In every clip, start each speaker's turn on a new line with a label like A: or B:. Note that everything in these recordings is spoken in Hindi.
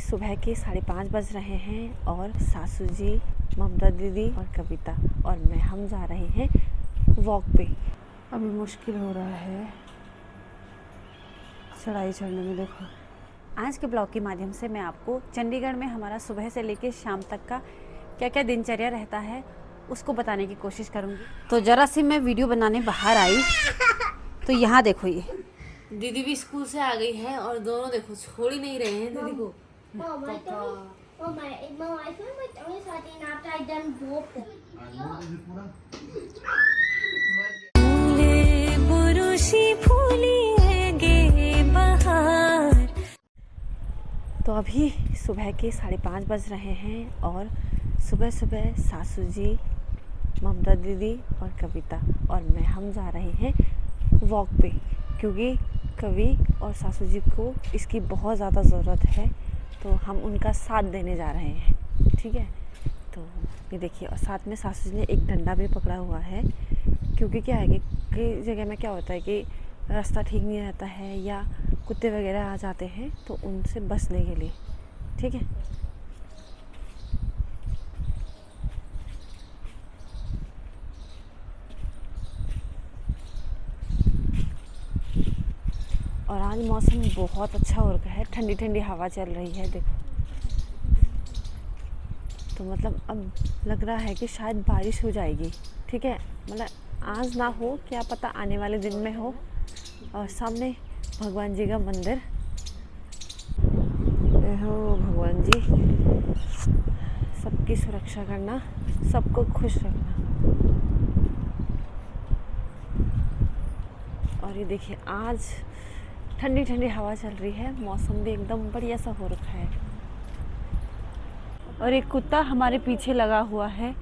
A: सुबह के 5:30 बज रहे हैं और सासू जी, ममता दीदी और कविता और मैं हम जा रहे हैं वॉक पे। अभी मुश्किल हो रहा है चढ़ाई चढ़ने में। देखो, आज के ब्लॉग के माध्यम से मैं आपको चंडीगढ़ में हमारा सुबह से लेकर शाम तक का क्या क्या दिनचर्या रहता है उसको बताने की कोशिश करूँगी। तो ज़रा सी मैं वीडियो बनाने बाहर आई तो यहाँ देखो, ये दीदी भी स्कूल से आ गई है और दोनों देखो छोड़ ही नहीं रहे हैं दीदी को। तो अभी सुबह के 5:30 बज रहे हैं और सुबह सुबह सासू जी, ममता दीदी और कविता और मैं हम जा रहे हैं वॉक पे, क्योंकि कवि और सासू जी को इसकी बहुत ज़्यादा ज़रूरत है, तो हम उनका साथ देने जा रहे हैं। ठीक है, तो ये देखिए, और साथ में सासू जी ने एक डंडा भी पकड़ा हुआ है, क्योंकि क्या है कि कई जगह में क्या होता है कि रास्ता ठीक नहीं रहता है या कुत्ते वगैरह आ जाते हैं, तो उनसे बचने के लिए। ठीक है, और आज मौसम बहुत अच्छा हो रखा है, ठंडी ठंडी हवा चल रही है। देखो, तो मतलब अब लग रहा है कि शायद बारिश हो जाएगी। ठीक है, मतलब आज ना हो, क्या पता आने वाले दिन में हो। और सामने भगवान जी का मंदिर हो। भगवान जी सबकी सुरक्षा करना, सबको खुश रखना। और ये देखिए, आज ठंडी ठंडी हवा चल रही है, मौसम भी एकदम बढ़िया सा हो रखा है। और एक कुत्ता हमारे पीछे लगा हुआ है।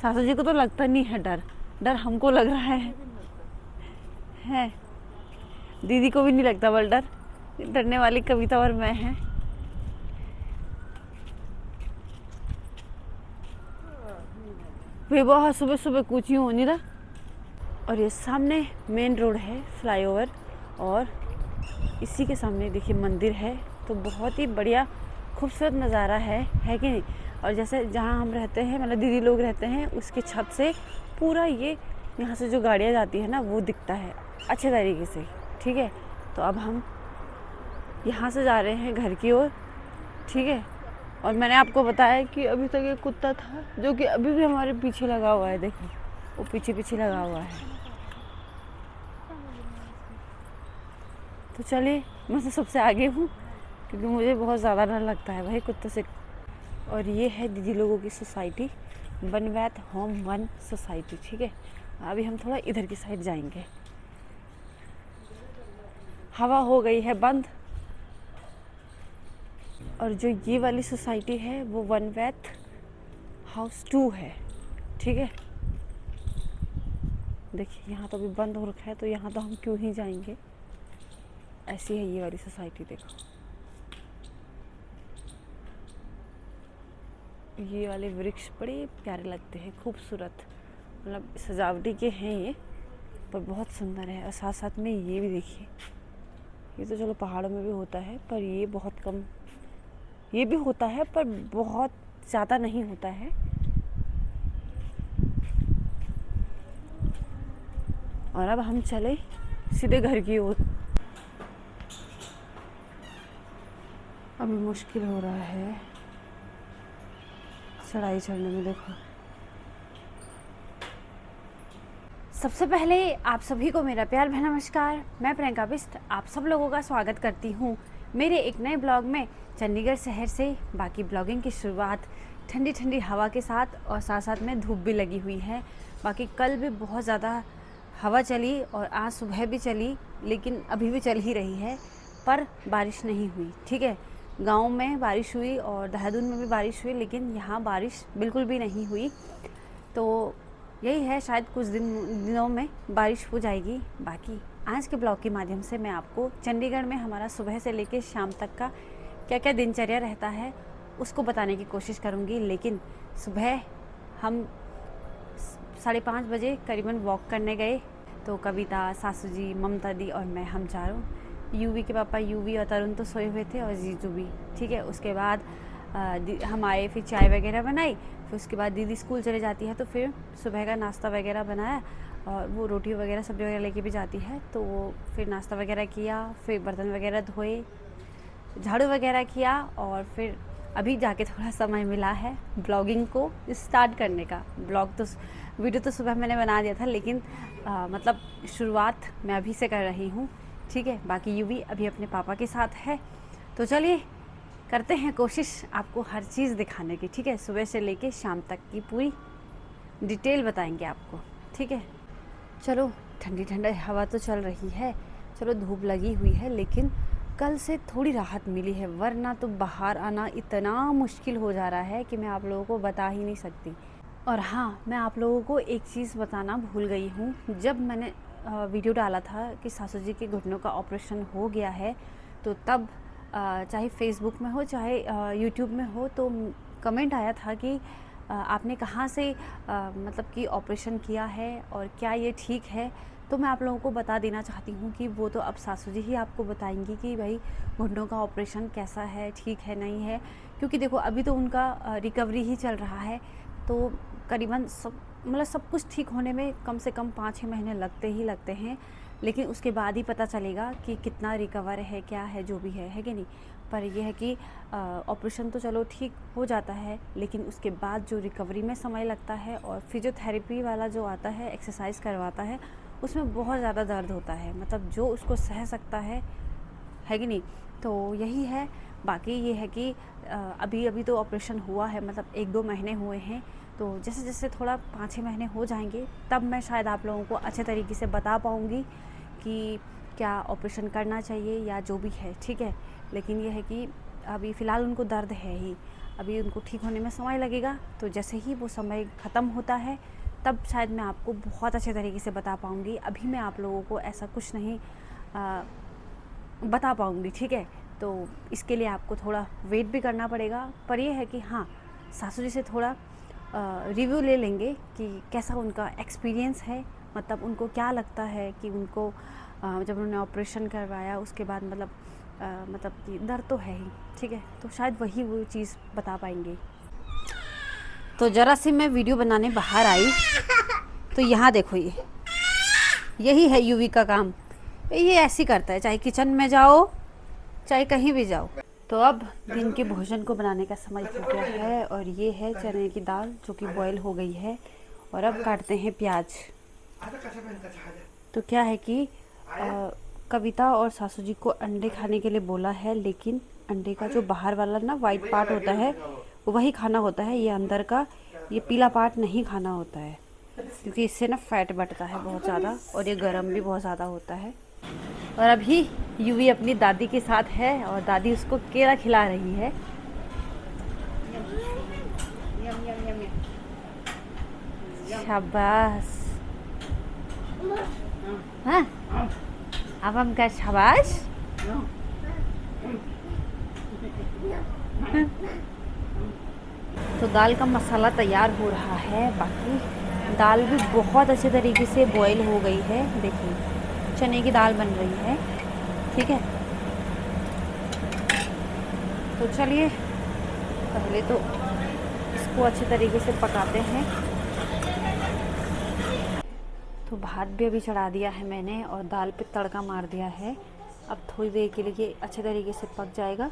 A: सासू जी को तो लगता नहीं है डर, डर हमको लग रहा है। दीदी को भी नहीं लगता बल डर, डरने वाली कविता और मैं हैं। वे बहुत सुबह सुबह कूची होनी रहा। और ये सामने मेन रोड है, फ्लाईओवर, और इसी के सामने देखिए मंदिर है। तो बहुत ही बढ़िया खूबसूरत नज़ारा है कि नहीं। और जैसे जहाँ हम रहते हैं, मतलब दीदी लोग रहते हैं, उसके छत से पूरा ये यहाँ से जो गाड़ियाँ जाती है ना, वो दिखता है अच्छे तरीके से। ठीक है, तो अब हम यहाँ से जा रहे हैं घर की ओर। ठीक है, और मैंने आपको बताया कि अभी तक एक कुत्ता था जो कि अभी भी हमारे पीछे लगा हुआ है। देखो, वो पीछे पीछे लगा हुआ है। तो चलिए, मैं तो सबसे आगे हूँ क्योंकि मुझे बहुत ज़्यादा डर लगता है भाई कुत्तों से। और ये है दीदी लोगों की सोसाइटी, बनवैत होम वन सोसाइटी। ठीक है, अभी हम थोड़ा इधर की साइड जाएंगे। हवा हो गई है बंद। और जो ये वाली सोसाइटी है वो बनवैत हाउस 2 है। ठीक है, देखिए यहाँ तो अभी बंद हो रखा है, तो यहाँ तो हम क्यों ही जाएंगे। ऐसी है ये वाली सोसाइटी। देखो, ये वाले वृक्ष बड़े प्यारे लगते हैं, खूबसूरत, मतलब सजावटी के हैं ये, पर बहुत सुंदर है। और साथ साथ में ये भी देखिए, ये तो चलो पहाड़ों में भी होता है, पर ये बहुत कम, ये भी होता है पर बहुत ज़्यादा नहीं होता है। और अब हम चले सीधे घर की ओर। अभी मुश्किल हो रहा है चढ़ाई चढ़ने में। देखो, सबसे पहले आप सभी को मेरा प्यार भरा नमस्कार। मैं प्रियंका बिष्ट आप सब लोगों का स्वागत करती हूँ मेरे एक नए ब्लॉग में चंडीगढ़ शहर से। बाकी ब्लॉगिंग की शुरुआत ठंडी ठंडी हवा के साथ, और साथ साथ में धूप भी लगी हुई है। बाकी कल भी बहुत ज़्यादा हवा चली और आज सुबह भी चली, लेकिन अभी भी चल ही रही है, पर बारिश नहीं हुई। ठीक है, गांव में बारिश हुई और देहरादून में भी बारिश हुई, लेकिन यहाँ बारिश बिल्कुल भी नहीं हुई। तो यही है, शायद कुछ दिनों में बारिश हो जाएगी। बाकी आज के ब्लॉग के माध्यम से मैं आपको चंडीगढ़ में हमारा सुबह से लेकर शाम तक का क्या क्या दिनचर्या रहता है उसको बताने की कोशिश करूँगी। लेकिन सुबह हम 5:30 बजे करीबन वॉक करने गए, तो कविता, सासू जी, ममता दी और मैं, हम चारों यूवी के पापा, यूवी और तरुण तो सोए हुए थे और जीजू भी, ठीक है। उसके बाद हम आए, फिर चाय वगैरह बनाई, फिर उसके बाद दीदी स्कूल चले जाती है, तो फिर सुबह का नाश्ता वगैरह बनाया, और वो रोटी वगैरह सब्ज़ी वगैरह लेके भी जाती है, तो वो फिर नाश्ता वगैरह किया, फिर बर्तन वगैरह धोए, झाड़ू वगैरह किया, और फिर अभी जाके थोड़ा समय मिला है ब्लॉगिंग को स्टार्ट करने का। ब्लॉग तो वीडियो तो सुबह मैंने बना दिया था, लेकिन मतलब शुरुआत मैं अभी से कर रही हूँ, ठीक है। बाकी यूवी अभी अपने पापा के साथ है, तो चलिए करते हैं कोशिश आपको हर चीज़ दिखाने की, ठीक है। सुबह से लेके शाम तक की पूरी डिटेल बताएंगे आपको, ठीक है। चलो, ठंडी ठंडी हवा तो चल रही है, चलो धूप लगी हुई है, लेकिन कल से थोड़ी राहत मिली है, वरना तो बाहर आना इतना मुश्किल हो जा रहा है कि मैं आप लोगों को बता ही नहीं सकती। और हाँ, मैं आप लोगों को एक चीज़ बताना भूल गई हूँ। जब मैंने वीडियो डाला था कि सासू जी के घुटनों का ऑपरेशन हो गया है, तो तब चाहे फेसबुक में हो चाहे यूट्यूब में हो, तो कमेंट आया था कि आपने कहाँ से मतलब कि ऑपरेशन किया है और क्या ये ठीक है। तो मैं आप लोगों को बता देना चाहती हूँ कि वो तो अब सासू जी ही आपको बताएंगी कि भाई घुटनों का ऑपरेशन कैसा है, ठीक है नहीं है। क्योंकि देखो अभी तो उनका रिकवरी ही चल रहा है, तो करीबन सब कुछ ठीक होने में कम से कम 5-6 महीने लगते ही लगते हैं, लेकिन उसके बाद ही पता चलेगा कि कितना रिकवर है, क्या है, जो भी है कि नहीं। पर यह है कि ऑपरेशन तो चलो ठीक हो जाता है, लेकिन उसके बाद जो रिकवरी में समय लगता है, और फिजियोथेरेपी वाला जो आता है, एक्सरसाइज करवाता है, उसमें बहुत ज़्यादा दर्द होता है, मतलब जो उसको सह सकता है कि नहीं। तो यही है। बाकी ये है कि अभी तो ऑपरेशन हुआ है, मतलब 1-2 महीने हुए हैं, तो जैसे जैसे थोड़ा 5-6 महीने हो जाएंगे, तब मैं शायद आप लोगों को अच्छे तरीके से बता पाऊँगी कि क्या ऑपरेशन करना चाहिए या जो भी है, ठीक है। लेकिन ये है कि अभी फ़िलहाल उनको दर्द है ही, अभी उनको ठीक होने में समय लगेगा, तो जैसे ही वो समय ख़त्म होता है, तब शायद मैं आपको बहुत अच्छे तरीके से बता पाऊँगी। अभी मैं आप लोगों को ऐसा कुछ नहीं बता पाऊँगी, ठीक है। तो इसके लिए आपको थोड़ा वेट भी करना पड़ेगा, पर यह है कि हाँ, सासू जी से थोड़ा रिव्यू ले लेंगे कि कैसा उनका एक्सपीरियंस है, मतलब उनको क्या लगता है कि उनको जब उन्होंने ऑपरेशन करवाया उसके बाद मतलब कि दर्द तो है ही, ठीक है। तो शायद वही वो चीज़ बता पाएंगे। तो ज़रा सी मैं वीडियो बनाने बाहर आई, तो यहाँ देखो, यही है यूवी का काम। ये ऐसे ही करता है, चाहे किचन में जाओ चाहे कहीं भी जाओ। तो अब दिन के भोजन को बनाने का समय हो गया है, और ये है चने की दाल जो कि बॉईल हो गई है, और अब काटते हैं प्याज। तो क्या है कि कविता और सासू जी को अंडे खाने के लिए बोला है, लेकिन अंडे का जो बाहर वाला ना वाइट पार्ट होता है वही खाना होता है, ये अंदर का ये पीला पार्ट नहीं खाना होता है, क्योंकि इससे ना फैट बढ़ता है बहुत ज़्यादा, और ये गर्म भी बहुत ज़्यादा होता है। और अभी यूवी अपनी दादी के साथ है, और दादी उसको केला खिला रही है। शाबाश, हाँ, अब हम क्या शाबाश। तो दाल का मसाला तैयार हो रहा है, बाकी दाल भी बहुत अच्छे तरीके से बॉईल हो गई है। देखिए चने की दाल बन रही है, ठीक है। तो चलिए पहले तो इसको अच्छे तरीके से पकाते हैं। तो भात भी अभी चढ़ा दिया है मैंने, और दाल पे तड़का मार दिया है। अब थोड़ी देर के लिए अच्छे तरीके से पक जाएगा,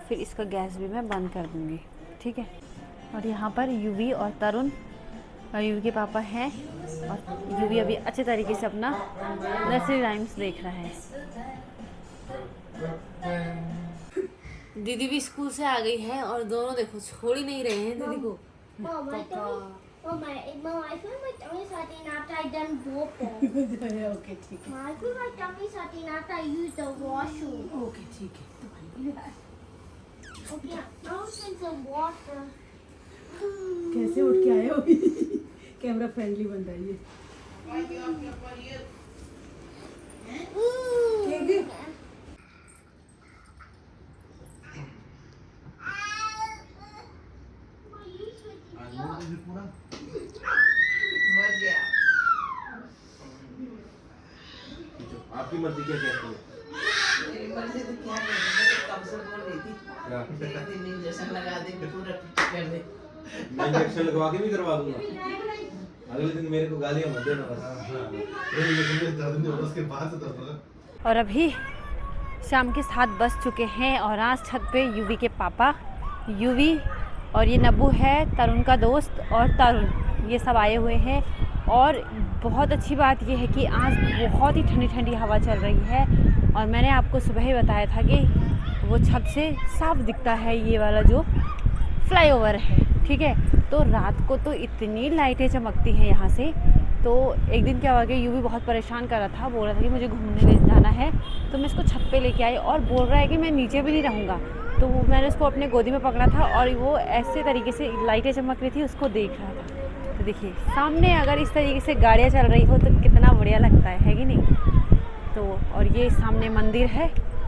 A: फिर इसका गैस भी मैं बंद कर दूँगी, ठीक है। और यहाँ पर यूवी और तरुण और यूवी के पापा हैं, और यूवी अभी अच्छे तरीके से अपना नर्सरी राइम्स देख रहा है। दीदी भी स्कूल से आ गई है, और दोनों देखो छोड़ ही नहीं रहे हैं दीदी को।
B: Mom, I feel my tummy's hurting after I done both.
C: Okay ठीक है।
B: I feel my tummy's hurting after I used the washroom.
C: Okay ठीक है।
B: Okay, now drink some water.
C: कैसे उठ के आए हो? कैमरा फ्रेंडली बन रहा है ये। ठीक है।
D: आपकी मर्जी क्या कहती है? इंजेक्शन लगा दे पूरा ठीक कर दे।
E: मैं इंजेक्शन लगवा के भी करवा दूंगा। अगले दिन मेरे को गालियां मत देना बस।
F: इंजेक्शन में दर्द नहीं होता, उसके बाद से दर्द होगा।
A: और अभी शाम के 7 बज चुके हैं और आज छत पे यूवी के पापा, यूवी और ये नब्बू है तरुण का दोस्त, और तरुण ये सब आए हुए हैं। और बहुत अच्छी बात ये है कि आज बहुत ही ठंडी ठंडी हवा चल रही है। और मैंने आपको सुबह ही बताया था कि वो छत से साफ दिखता है ये वाला जो फ्लाईओवर है, ठीक है। तो रात को तो इतनी लाइटें चमकती हैं यहाँ से। तो एक दिन क्या हुआ कि यूवी बहुत परेशान कर रहा था, बोल रहा था कि मुझे घूमने ले जाना है। तो मैं इसको छत पे लेके आई और बोल रहा है कि मैं नीचे भी नहीं रहूँगा। तो मैंने उसको अपने गोदी में पकड़ा था और वो ऐसे तरीके से लाइटें चमक रही थी, उसको देख रहा था। तो देखिए सामने अगर इस तरीके से गाड़ियाँ चल रही हो तो कितना बढ़िया लगता है कि नहीं। तो और ये सामने मंदिर है,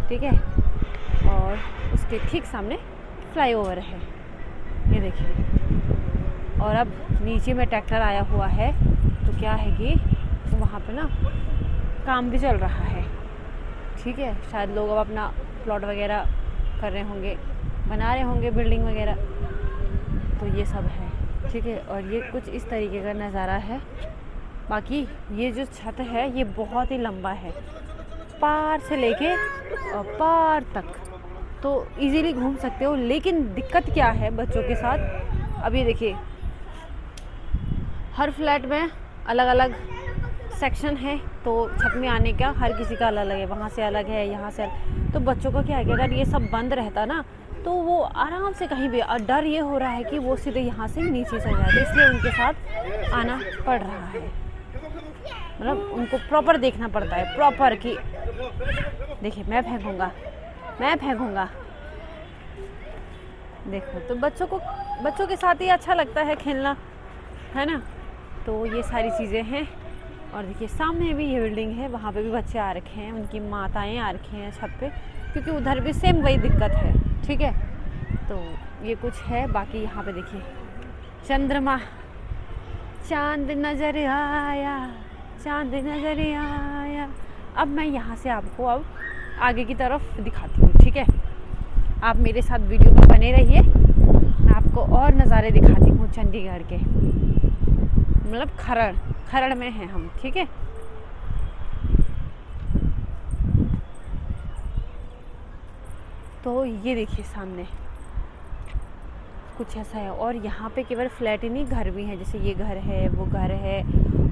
A: ठीक है, और उसके ठीक सामने फ्लाईओवर है, ये देखिए। और अब नीचे में ट्रैक्टर आया हुआ है, तो क्या है कि वहाँ पे ना काम भी चल रहा है, ठीक है। शायद लोग अब अपना प्लॉट वगैरह कर रहे होंगे, बना रहे होंगे बिल्डिंग वगैरह, तो ये सब है, ठीक है। और ये कुछ इस तरीके का नज़ारा है। बाकी ये जो छत है ये बहुत ही लंबा है, पार से लेके पार तक, तो इजीली घूम सकते हो। लेकिन दिक्कत क्या है बच्चों के साथ, अब ये देखिए हर फ्लैट में अलग अलग सेक्शन है, तो छत में आने का हर किसी का अलग अलग है, वहाँ से अलग है, यहाँ से अलग। तो बच्चों का क्या है कि अगर ये सब बंद रहता ना तो वो आराम से कहीं भी, और डर ये हो रहा है कि वो सीधे यहाँ से नीचे चल जाते, इसलिए उनके साथ आना पड़ रहा है। मतलब उनको प्रॉपर देखना पड़ता है, प्रॉपर कि देखिए मैं फेंकूंगा। देखो तो बच्चों के साथ ही अच्छा लगता है खेलना, है ना। तो ये सारी चीज़ें हैं। और देखिए सामने भी ये बिल्डिंग है, वहाँ पे भी बच्चे आ रखे हैं, उनकी माताएं आ रखी हैं छत पे, क्योंकि उधर भी सेम वही दिक्कत है, ठीक है। तो ये कुछ है। बाकी यहाँ पे देखिए चंद्रमा, चांद नजर आया, चांद नजर आया। अब मैं यहाँ से आपको अब आगे की तरफ दिखाती हूँ, ठीक है। आप मेरे साथ वीडियो में बने रहिए, मैं आपको और नज़ारे दिखाती हूँ चंडीगढ़ के। मतलब खरड़ में हैं हम, ठीक है। तो ये देखिए सामने कुछ ऐसा है। और यहाँ पे केवल फ्लैट ही नहीं, घर भी हैं, जैसे ये घर है, वो घर है,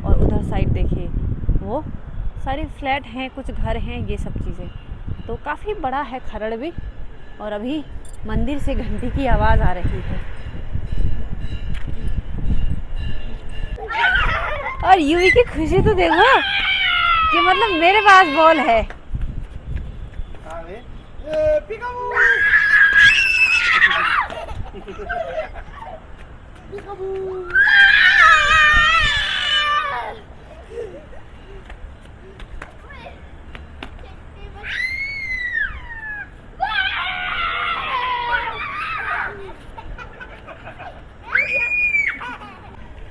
A: और उधर साइड देखिए वो सारे फ्लैट हैं, कुछ घर हैं, ये सब चीज़ें। तो काफ़ी बड़ा है खरड़ भी। और अभी मंदिर से घंटी की आवाज़ आ रही है। और यूवी की खुशी तो देखो कि मतलब मेरे पास बॉल है।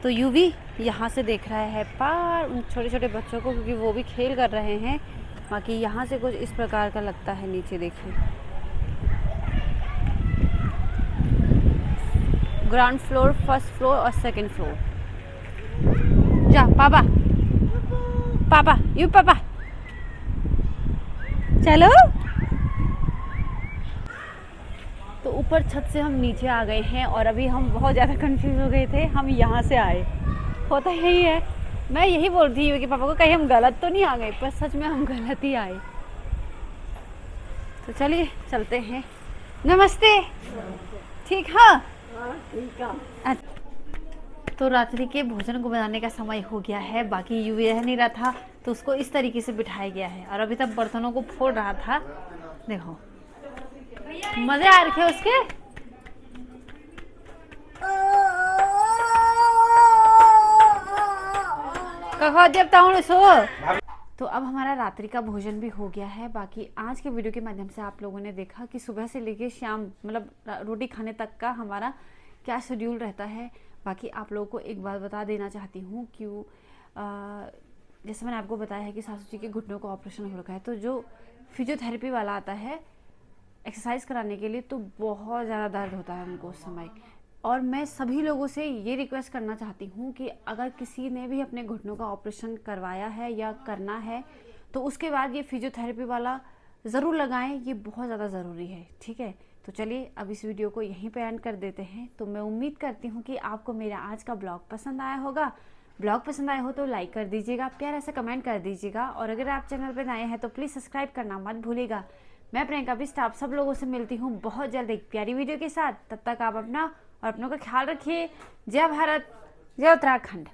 A: तो यूवी यहाँ से देख रहा है पार उन छोटे छोटे बच्चों को, क्योंकि वो भी खेल कर रहे हैं। बाकी यहाँ से कुछ इस प्रकार का लगता है नीचे, देखिए ग्राउंड फ्लोर, फर्स्ट फ्लोर और सेकंड फ्लोर। जा पापा, पापा यू पापा चलो। तो ऊपर छत से हम नीचे आ गए हैं और अभी हम बहुत ज़्यादा कंफ्यूज हो गए थे, हम यहाँ से आए। होता यही है, मैं यही बोल रही हूँ कि पापा को कहीं हम गलत तो नहीं आ गए, पर सच में हम गलत ही आए। तो चलिए चलते हैं। नमस्ते, ठीक है। तो रात्रि के भोजन को बनाने का समय हो गया है। बाकी यूवी रह नहीं रहा था तो उसको इस तरीके से बिठाया गया है, और अभी तक बर्तनों को फोड़ रहा था। देखो मजे आ रखे उसके। कहो देवता हूँ सो। तो अब हमारा रात्रि का भोजन भी हो गया है। बाकी आज के वीडियो के माध्यम से आप लोगों ने देखा कि सुबह से लेके शाम, मतलब रोटी खाने तक का हमारा क्या शेड्यूल रहता है। बाकी आप लोगों को एक बात बता देना चाहती हूँ कि जैसे मैंने आपको बताया है कि सासू जी के घुटनों का ऑपरेशन हो रखा है, तो जो फिजियोथेरेपी वाला आता है एक्सरसाइज कराने के लिए, तो बहुत ज़्यादा दर्द होता है उनको उस समय। और मैं सभी लोगों से ये रिक्वेस्ट करना चाहती हूँ कि अगर किसी ने भी अपने घुटनों का ऑपरेशन करवाया है या करना है तो उसके बाद ये फिजियोथेरेपी वाला ज़रूर लगाएं, ये बहुत ज़्यादा ज़रूरी है। ठीक है, तो चलिए अब इस वीडियो को यहीं पे एंड कर देते हैं। तो मैं उम्मीद करती हूँ कि आपको मेरा आज का ब्लॉग पसंद आया होगा। ब्लॉग पसंद आया हो तो लाइक कर दीजिएगा, प्यारा सा कमेंट कर दीजिएगा, और अगर आप चैनल पर नए हैं तो प्लीज़ सब्सक्राइब करना मत भूलिएगा। मैं प्रियंका बिष्ट आप सब लोगों से मिलती हूँ बहुत जल्द एक प्यारी वीडियो के साथ। तब तक आप अपना और अपनों का ख्याल रखिए। जय भारत, जय उत्तराखंड।